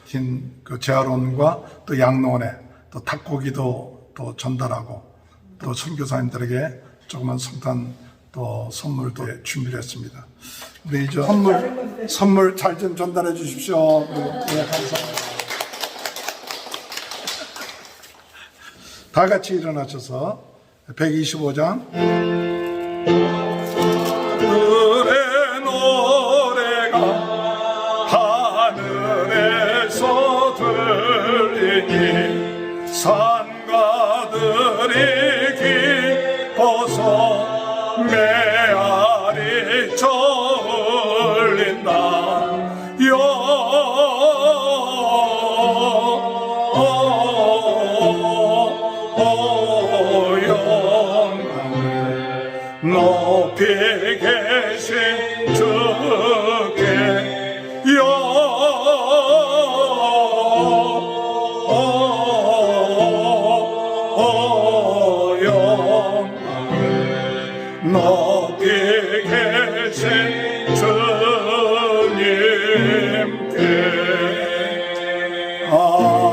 그 재활원과 또 양로원에 또 닭고기도 또 전달하고 또 선교사님들에게 조그만 성탄 또 선물도 준비를 했습니다. 우리 저 선물 잘 좀 전달해 주십시오. 네, 감사합니다. 다 같이 일어나셔서 125장 그의 노래가 하늘에서 들리니 산가들이 기뻐서 메아리 쳐올린다. 높이 계신 주께 영광을 높이 계신 주님께 아멘.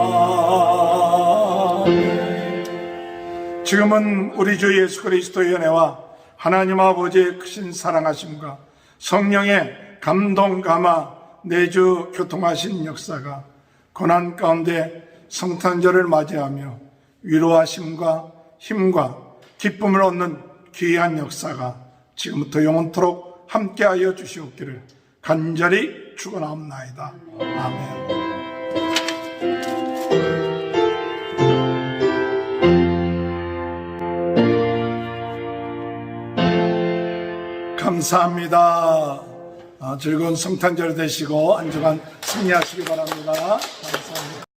지금은 우리 주 예수 그리스도의 은혜와 하나님 아버지의 크신 사랑하심과 성령의 감동 감화 내주 교통하신 역사가 고난 가운데 성탄절을 맞이하며 위로하심과 힘과 기쁨을 얻는 귀한 역사가 지금부터 영원토록 함께하여 주시옵기를 간절히 축원하옵나이다. 아멘. 감사합니다. 즐거운 성탄절 되시고 안전한 승리하시기 바랍니다. 감사합니다.